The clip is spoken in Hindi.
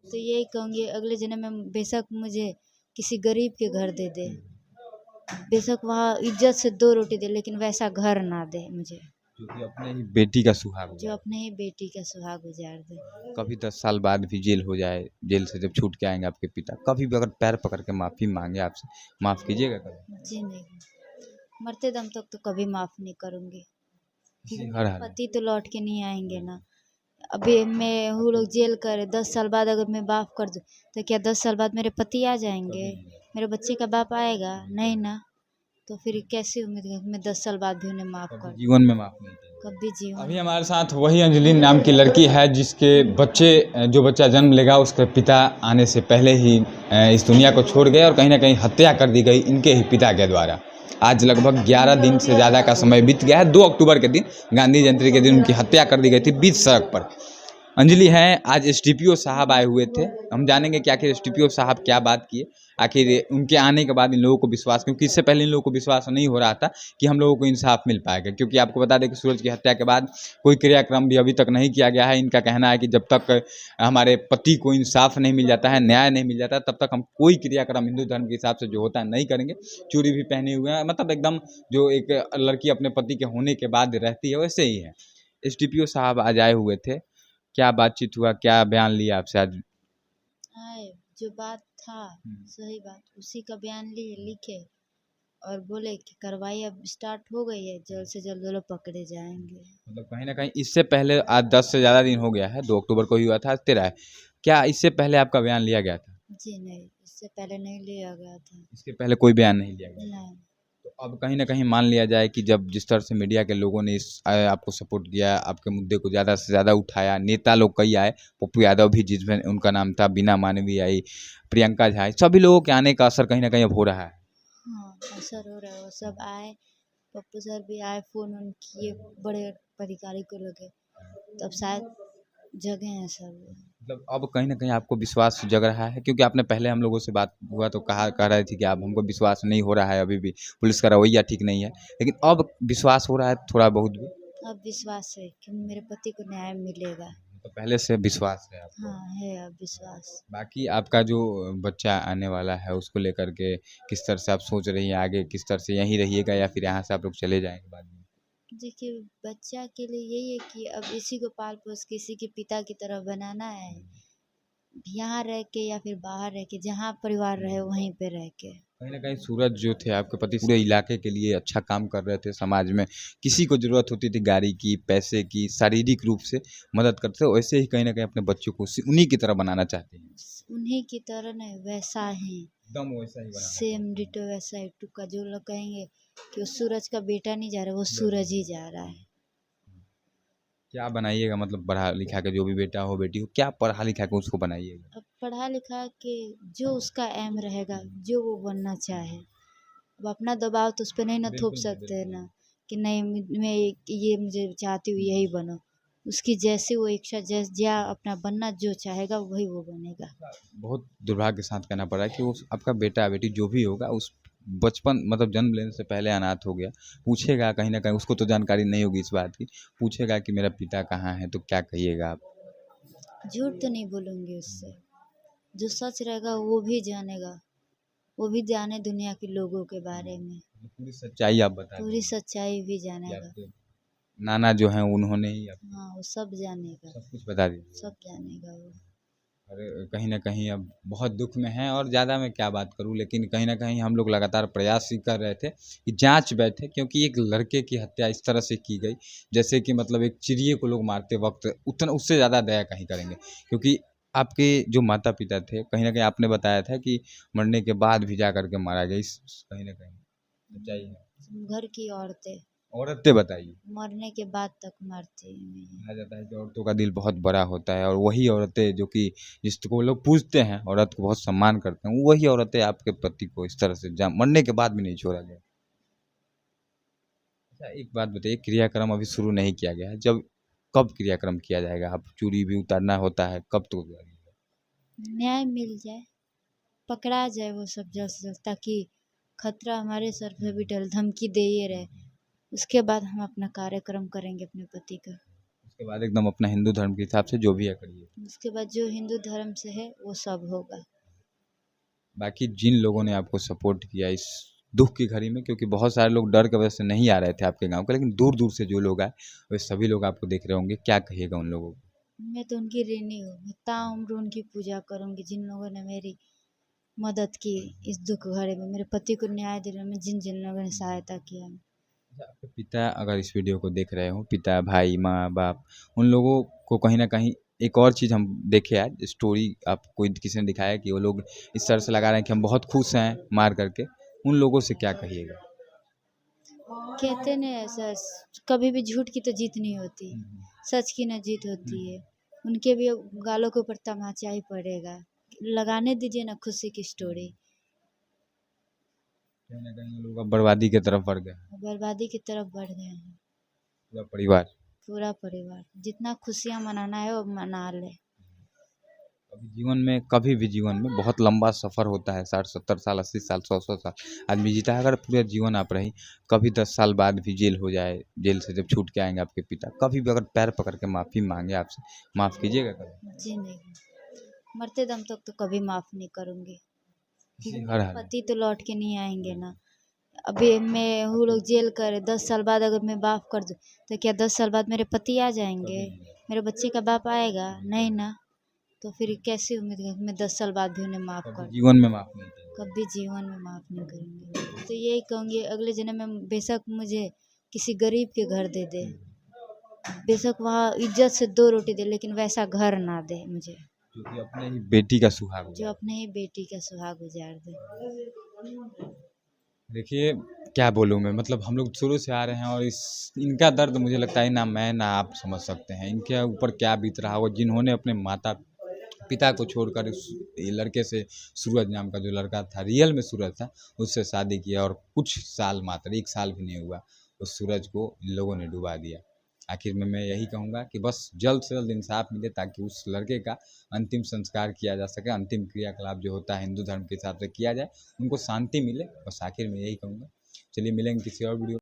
तो यही कहूँगी अगले जन्म में बेशक मुझे किसी गरीब के घर दे दे, बेशक वहाँ इज्जत से 2 रोटी दे, लेकिन वैसा घर ना दे मुझे, जो कि अपने ही बेटी का सुहाग हो जो जाए। अपने ही बेटी का सुहाग उजाड़ दे। कभी 10 साल बाद भी जेल हो जाए, जेल से जब छूट के आएँगे आपके पिता, कभी भी अगर पैर पकड़ के माफ़ी माँगे आपसे, माफ़ कीजिएगा कभी? जी नहीं, मरते दम तक तो कभी माफ़ नहीं करूँगी, क्योंकि जी, हर मेरे हाल में। पति तो लौट के नहीं आएँगे ना। अभी मैं वो लोग जेल करे 10 साल बाद अगर मैं माफ़ कर दूँ, तो क्या 10 साल बाद मेरे पति आ जाएँगे? कभी नहीं। मेरे बच्चे का बाप आएगा? नहीं ना। तो फिर कैसे उम्मीद है कि मैं 10 साल बाद भी उन्हें माफ़ कभी कर दूँ? जीवन में माफ़ नहीं किया। कभी जीवन अभी में हमारे साथ वही अंजलि नाम की लड़की है जिसके जो बच्चा जन्म लेगा उसके पिता आने से पहले ही इस दुनिया को छोड़ गए और कहीं न कहीं हत्या कर दी गई इनके ही पिता के द्वारा। आज लगभग 11 दिन से ज़्यादा का समय बीत गया है। 2 अक्टूबर के दिन, गांधी जयंती के दिन उनकी हत्या कर दी गई थी बीच सड़क पर। अंजलि हैं, आज एसडीपीओ साहब आए हुए थे। हम जानेंगे कि आखिर एसडीपीओ साहब क्या बात किए, आखिर उनके आने के बाद इन लोगों को विश्वास, क्योंकि इससे पहले इन लोगों को विश्वास नहीं हो रहा था कि हम लोगों को इंसाफ मिल पाएगा, क्योंकि आपको बता दें कि सूरज की हत्या के बाद कोई क्रियाक्रम भी अभी तक नहीं किया गया है। इनका कहना है कि जब तक हमारे पति को इंसाफ नहीं मिल जाता है, न्याय नहीं मिल जाता, तब तक हम कोई क्रियाक्रम हिंदू धर्म के हिसाब से जो होता है नहीं करेंगे। चूड़ी भी पहने हुए हैं, मतलब एकदम जो एक लड़की अपने पति के होने के बाद रहती है वैसे ही है। एसडीपीओ साहब आज आए हुए थे, क्या बातचीत हुआ, क्या बयान लिया आपसे आज? आए, जो बात था सही बात उसी का बयान लिए लिखे और बोले कि कार्रवाई अब स्टार्ट हो गई है, जल्द से जल्द वो लोग पकड़े जाएंगे। मतलब कहीं न कहीं इससे पहले आज 10 से ज़्यादा दिन हो गया है, 2 अक्टूबर को ही हुआ था, आज 13 है। क्या इससे पहले आपका बयान लिया गया था? जी नहीं, इससे पहले नहीं लिया गया था। इसके पहले कोई बयान नहीं लिया गया? नहीं। तो अब कहीं न कहीं मान लिया जाए कि जब जिस तरह से मीडिया के लोगों ने आपको सपोर्ट किया, आपके मुद्दे को ज़्यादा से ज़्यादा उठाया, नेता लोग कई आए, पप्पू यादव भी जिसमें उनका नाम था, बीना मानवी आई, प्रियंका झा आई, सभी लोगों के आने का असर कहीं न कहीं अब हो रहा है। हाँ, असर हो रहा है, वो सब आए, पप्पू सर भी आए, फ़ोन वोन किए बड़े अधिकारी को लगे, तब शायद जगे हैं सब। मतलब अब कहीं न कहीं आपको विश्वास जग रहा है, क्योंकि आपने पहले हम लोगों से बात हुआ तो कह रहे थे कि आप हमको विश्वास नहीं हो रहा है अभी भी, पुलिस का रवैया ठीक नहीं है। लेकिन अब विश्वास हो रहा है थोड़ा बहुत भी? अब विश्वास है कि मेरे पति को न्याय मिलेगा। तो पहले से विश्वास है आपको? हाँ, है अब विश्वास। बाकी आपका जो बच्चा आने वाला है उसको लेकर के किस तरह से आप सोच रही हैं आगे, किस तरह से यहीं रहिएगा या फिर यहाँ से आप लोग चले जाएँगे बाद में? देखिए, बच्चा के लिए यही है कि अब इसी को पाल-पोस के इसी के पिता की तरह बनाना है। यहाँ रह के या फिर बाहर रह के, जहाँ परिवार रहे वहीं पे रह के। कहीं न कहीं सूरज जो थे आपके पति पूरे इलाके के लिए अच्छा काम कर रहे थे समाज में। किसी को ज़रूरत होती थी गाड़ी की, पैसे की, शारीरिक रूप से मदद करते थे, वैसे ही कहीं न कहीं अपने बच्चों को उन्हीं की तरह बनाना चाहते हैं। उन्हीं की तरह नहीं, वैसा ही, एकदम वैसा ही बनाना सेम चाहते हैं। डिटो वैसा ही टुक्का। जो लोग कहेंगे कि वो सूरज का बेटा नहीं जा रहा, वो सूरज ही जा रहा है। क्या बनाइएगा, मतलब पढ़ा-लिखा के जो भी बेटा हो, बेटी हो, क्या पढ़ा-लिखा के उसको बनाइएगा? अब पढ़ा-लिखा के जो उसका एम रहेगा, जो वो बनना चाहे। अब अपना दबाव तो उस पे नहीं ना थोप बिल्कुल जी, सकते हैं बिल्कुल। ना, कि नहीं मैं ये मुझे चाहती हूँ यही बनो। उसकी जैसी वो इच्छा या अपना बनना जो चाहेगा वही वो बनेगा। बहुत दुर्भाग्य के साथ कहना पड़ रहा है कि वो आपका बेटा-बेटी जो भी होगा उस बचपन मतलब जन्म लेने से पहले अनाथ हो गया। पूछेगा कहीं न कहीं, उसको तो जानकारी नहीं होगी इस बात की, पूछेगा कि मेरा पिता कहाँ है? तो क्या कहिएगा आप? झूठ तो नहीं बोलूँगी उससे, जो सच रहेगा वो भी जानेगा, वो भी जाने दुनिया के लोगों के बारे में, पूरी सच्चाई आप बता पूरी दीजिए सच्चाई भी कि जानेगा। आपके नाना जो हैं उन्होंने ही आपको हाँ, वो सब जानेगा, सब कुछ बता दीजिए। सब जानेगा वो। और कहीं न कहीं अब बहुत दुःख में हैं और ज़्यादा मैं क्या बात करूँ, लेकिन कहीं न कहीं हम लोग लगातार प्रयास ही कर रहे थे कि जाँच बैठे, क्योंकि एक लड़के की हत्या इस तरह से की गई, जैसे कि मतलब एक चिड़िए को लोग मारते वक़्त उतना उससे ज़्यादा दया कहीं करेंगे। क्योंकि आपके जो माता-पिता थे, कहीं न कहीं आपने बताया था कि मरने के बाद भी जा कर के मारा गया, इस कहीं न कहीं सच्चाई है। घर की औरतें औरतें बताइए। मरने के बाद तक मरती नहीं हैं। कहा जाता है कि औरतों का दिल बहुत बड़ा होता है और वही औरतें जो कि जिसको लोग पूजते हैं, औरत को बहुत सम्मान करते हैं, वही औरतें आपके पति को इस तरह से जा मरने के बाद भी नहीं छोड़ा गया। अच्छा, एक बात बताइए, क्रियाक्रम अभी शुरू नहीं किया गया है, जब कब क्रियाक्रम किया जाएगा? अब चूड़ी भी उतारना होता है, कब तो उतारिएगा? न्याय मिल जाए, पकड़ा जाए वो सब जल्द से जल्द, ताकि खतरा हमारे सर पे भी टल, धमकी दे ये रहे, उसके बाद हम अपना कार्यक्रम करेंगे अपने पति का। उसके बाद एकदम अपना हिंदू धर्म के हिसाब से जो भी है करिए। उसके बाद जो हिंदू धर्म से है वो सब होगा। बाकी जिन लोगों ने आपको सपोर्ट किया इस दुख की घड़ी में, क्योंकि बहुत सारे लोग डर की वजह से नहीं आ रहे थे आपके गांव के, लेकिन दूर दूर से जो लोग आए वे सभी लोग आपको देख रहे होंगे, क्या कहिएगा उन लोगों को? मैं तो उनकी ऋणी हूँ, मैं ताउम्र उनकी पूजा करूँगी जिन लोगों ने मेरी मदद की इस दुख घड़ी में, मेरे पति को न्याय दिलाने में जिन जिन लोगों ने सहायता किया। आपके पिता अगर इस वीडियो को देख रहे हो, पिता, भाई, माँ बाप, उन लोगों को कहीं ना कहीं एक और चीज़ हम देखे आज स्टोरी आप कोई किसी ने दिखाया कि वो लोग इस तरह से लगा रहे हैं कि हम बहुत खुश हैं मार करके, उन लोगों से क्या कहिएगा? कहते नहीं ऐसा, कभी भी झूठ की तो जीत नहीं होती, सच की ना जीत होती है। उनके भी गालों के ऊपर तमाचा ही पड़ेगा, लगाने दीजिए ना खुशी की स्टोरी। कहीं ना कहीं लोग अब बर्बादी की तरफ बढ़ गए हैं, बर्बादी की तरफ बढ़ गए हैं पूरा परिवार। पूरा परिवार। जितना खुशियाँ मनाना है वो मना ले। अभी जीवन में, कभी भी जीवन में बहुत लंबा सफ़र होता है, 60-70 साल, 80 साल, 100 साल आदमी जीता है। अगर पूरा जीवन आप रही, कभी 10 साल बाद भी जेल हो जाए, जेल से जब छूट के आएंगे आपके पिता, कभी भी अगर पैर पकड़ के माफ़ी मांगे आपसे, माफ़ कीजिएगा कभी? जी नहीं, मरते दम तक तो कभी माफ़ नहीं करूँगी, हर हाल में। पति तो लौट के नहीं आएंगे ना। अभी मैं वो लोग जेल करे 10 साल बाद अगर मैं माफ़ कर दूँ तो क्या 10 साल बाद मेरे पति आ जाएंगे, मेरे बच्चे का बाप आएगा नहीं ना। तो फिर कैसी उम्मीद है मैं 10 साल बाद भी उन्हें माफ़ कर दूँ? जीवन में माफ़ नहीं किया। कभी जीवन में माफ़ नहीं करेंगे। तो यही कहूँगी अगले जन्म में बेशक मुझे किसी गरीब के घर दे दे, बेशक वहाँ इज्जत से 2 रोटी दे, लेकिन वैसा घर ना दे मुझे जो कि अपने ही बेटी का सुहाग हो। जो अपने ही बेटी का सुहाग उजाड़ दे। देखिए क्या बोलूँ मैं, मतलब हम लोग शुरू से आ रहे हैं और इनका दर्द मुझे लगता है ना मैं ना आप समझ सकते हैं, इनके ऊपर क्या बीत रहा होगा जिन्होंने अपने माता पिता को छोड़कर उस लड़के से, सूरज नाम का जो लड़का था, रियल में सूरज था, उससे शादी किया और कुछ साल, मात्र 1 साल भी नहीं हुआ, उस सूरज को इन लोगों ने डुबा दिया। आखिर में मैं यही कहूँगा कि बस जल्द से जल्द इंसाफ मिले ताकि उस लड़के का अंतिम संस्कार किया जा सके, अंतिम क्रियाकलाप जो होता है हिंदू धर्म के हिसाब से किया जाए, उनको शांति मिले, बस आखिर में यही कहूँगा। चलिए मिलेंगे किसी और वीडियो।